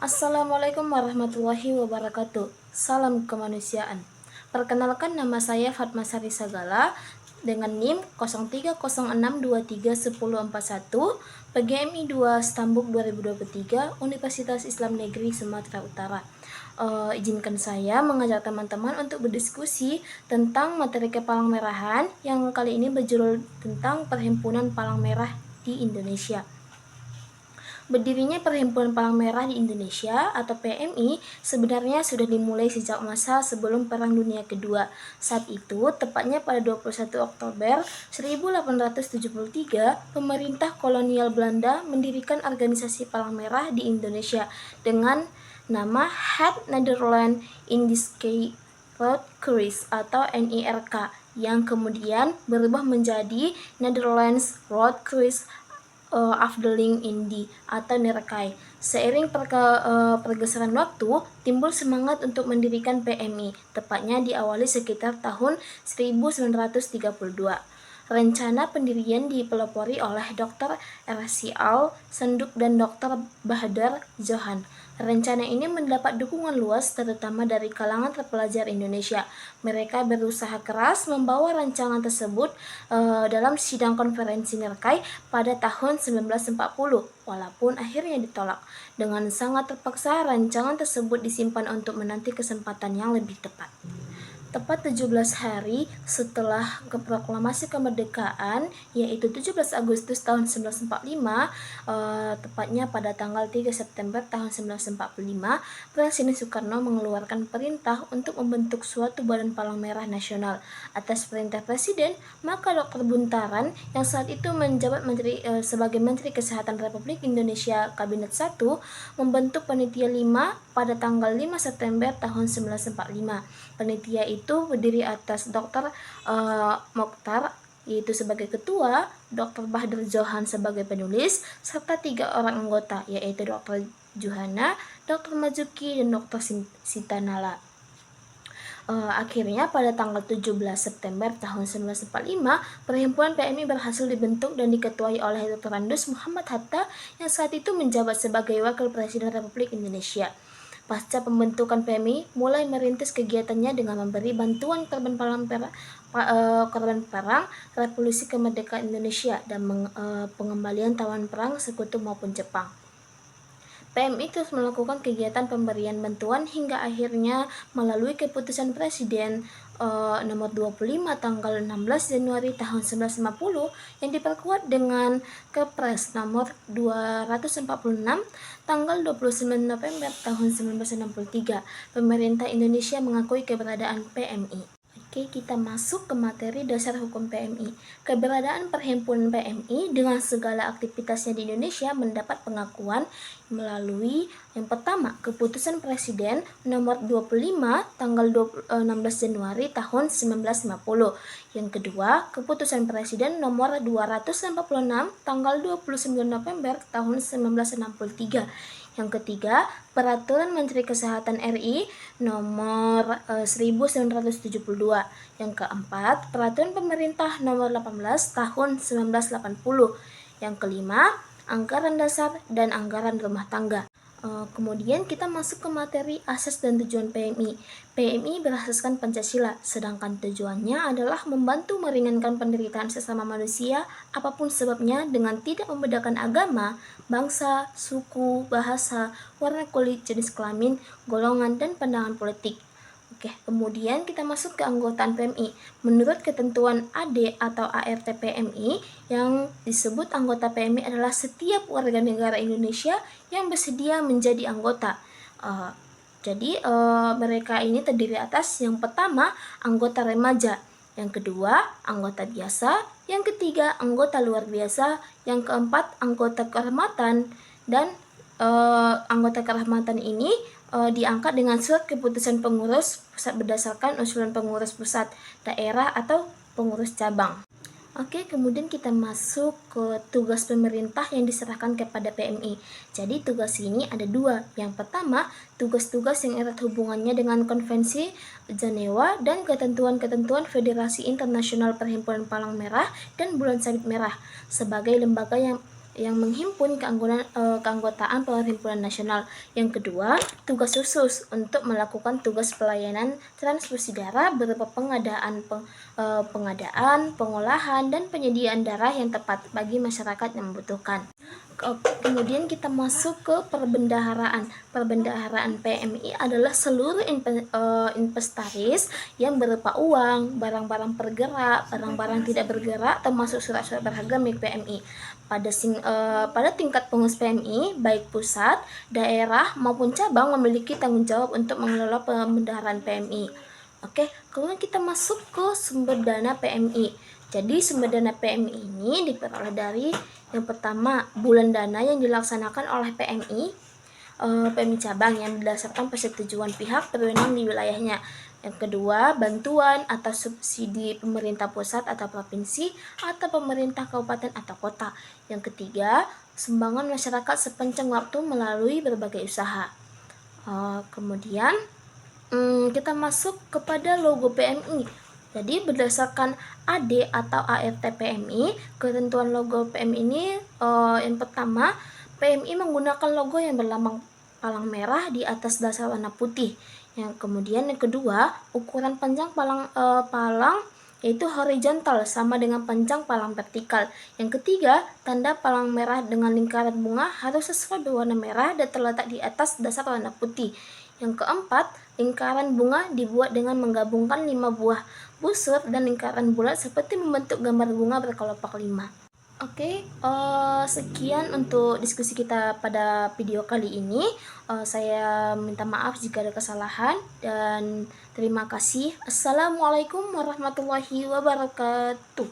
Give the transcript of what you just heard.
Assalamualaikum warahmatullahi wabarakatuh. Salam kemanusiaan. Perkenalkan, nama saya Fatmasari Sagala dengan NIM 0306231041, PGMI 2 Stambuk 2023, Universitas Islam Negeri Sumatera Utara. Izinkan saya mengajak teman-teman untuk berdiskusi tentang materi kepalang merahan yang kali ini berjudul tentang Perhimpunan Palang Merah di Indonesia. Berdirinya Perhimpunan Palang Merah di Indonesia atau PMI sebenarnya sudah dimulai sejak masa sebelum Perang Dunia Kedua. Saat itu, tepatnya pada 21 Oktober 1873, pemerintah kolonial Belanda mendirikan organisasi Palang Merah di Indonesia dengan nama Het Nederland Indische Roodkruis atau NIRK, yang kemudian berubah menjadi Netherlands Roodkruis Afdeling Indi atau Nirkai. Seiring pergeseran waktu, timbul semangat untuk mendirikan PMI, tepatnya diawali sekitar tahun 1932. Rencana pendirian dipelopori oleh Dr. R.C.Al Senduk dan Dr. Bahdar Johan. Rencana ini mendapat dukungan luas terutama dari kalangan terpelajar Indonesia. Mereka berusaha keras membawa rancangan tersebut dalam sidang konferensi Nirkai pada tahun 1940, walaupun akhirnya ditolak. Dengan sangat terpaksa, rancangan tersebut disimpan untuk menanti kesempatan yang lebih tepat. Tepat 17 hari setelah proklamasi kemerdekaan, yaitu 17 Agustus tahun 1945, tepatnya pada tanggal 3 September tahun 1945, Presiden Soekarno mengeluarkan perintah untuk membentuk suatu Badan Palang Merah Nasional. Atas perintah Presiden, maka Dr. Buntaran yang saat itu menjabat sebagai Menteri Kesehatan Republik Indonesia Kabinet 1 membentuk Panitia 5 pada tanggal 5 September tahun 1945. Panitia itu berdiri atas Dr. Mokhtar, yaitu sebagai ketua, Dr. Bahdar Johan sebagai penulis, serta 3 orang anggota, yaitu Dr. Juhana, Dr. Mazuki, dan Dr. Sitanala. Akhirnya pada tanggal 17 September tahun 1945, Perhimpunan PMI berhasil dibentuk dan diketuai oleh Dr. Randus Muhammad Hatta yang saat itu menjabat sebagai Wakil Presiden Republik Indonesia. Pasca pembentukan PMI, mulai merintis kegiatannya dengan memberi bantuan korban perang Revolusi Kemerdekaan Indonesia dan pengembalian tawanan perang Sekutu maupun Jepang. PMI terus melakukan kegiatan pemberian bantuan hingga akhirnya melalui keputusan Presiden nomor 25 tanggal 16 Januari tahun 1950 yang diperkuat dengan Kepres nomor 246 tanggal 29 November tahun 1963, pemerintah Indonesia mengakui keberadaan PMI. Oke, kita masuk ke materi dasar hukum PMI. Keberadaan Perhimpunan PMI dengan segala aktivitasnya di Indonesia mendapat pengakuan melalui yang pertama, Keputusan Presiden nomor 25 tanggal 16 Januari tahun 1950. Yang kedua, Keputusan Presiden nomor 246 tanggal 29 November tahun 1963. Yang ketiga, Peraturan Menteri Kesehatan RI nomor 1972. Yang keempat, Peraturan Pemerintah nomor 18 tahun 1980. Yang kelima, Anggaran Dasar dan Anggaran Rumah Tangga. Kemudian kita masuk ke materi asas dan tujuan PMI. PMI berasaskan Pancasila, sedangkan tujuannya adalah membantu meringankan penderitaan sesama manusia apapun sebabnya dengan tidak membedakan agama, bangsa, suku, bahasa, warna kulit, jenis kelamin, golongan, dan pandangan politik. Oke, kemudian kita masuk ke anggotaan PMI. Menurut ketentuan AD atau ART PMI, yang disebut anggota PMI adalah setiap warga negara Indonesia yang bersedia menjadi anggota. Jadi mereka ini terdiri atas yang pertama anggota remaja, yang kedua anggota biasa, yang ketiga anggota luar biasa, yang keempat anggota kehormatan, dan anggota kehormatan ini diangkat dengan surat keputusan pengurus pusat berdasarkan usulan pengurus pusat, daerah, atau pengurus cabang. Oke, kemudian kita masuk ke tugas pemerintah yang diserahkan kepada PMI. Jadi tugas ini ada 2. Yang pertama, tugas-tugas yang erat hubungannya dengan Konvensi Jenewa dan ketentuan-ketentuan Federasi Internasional Perhimpunan Palang Merah dan Bulan Sabit Merah sebagai lembaga yang menghimpun keanggotaan perhimpunan nasional. Yang kedua, tugas khusus untuk melakukan tugas pelayanan transfusi darah berupa pengadaan, pengolahan, dan penyediaan darah yang tepat bagi masyarakat yang membutuhkan. Kemudian kita masuk ke perbendaharaan. Perbendaharaan PMI adalah seluruh inventaris yang berupa uang, barang-barang bergerak, barang-barang tidak bergerak, termasuk surat-surat berharga milik PMI. Pada tingkat pengurus PMI, baik pusat, daerah, maupun cabang memiliki tanggung jawab untuk mengelola perbendaharaan PMI. Oke, kemudian kita masuk ke sumber dana PMI. Jadi sumber dana PMI ini diperoleh dari yang pertama, bulan dana yang dilaksanakan oleh PMI cabang yang berdasarkan persetujuan pihak berwenang di wilayahnya. Yang kedua, bantuan atau subsidi pemerintah pusat atau provinsi atau pemerintah kabupaten atau kota. Yang ketiga, sumbangan masyarakat sepanjang waktu melalui berbagai usaha. Kemudian kita masuk kepada logo PMI. Jadi berdasarkan AD atau ART PMI, ketentuan logo PMI ini yang pertama, PMI menggunakan logo yang berlambang palang merah di atas dasar warna putih. Yang kedua, ukuran panjang palang yaitu horizontal sama dengan panjang palang vertikal. Yang ketiga, tanda palang merah dengan lingkaran bunga harus sesuai berwarna merah dan terletak di atas dasar warna putih. Yang keempat, lingkaran bunga dibuat dengan menggabungkan 5 buah busur dan lingkaran bulat seperti membentuk gambar bunga berkelompok 5. Oke, sekian untuk diskusi kita pada video kali ini. Saya minta maaf jika ada kesalahan dan terima kasih. Assalamualaikum warahmatullahi wabarakatuh.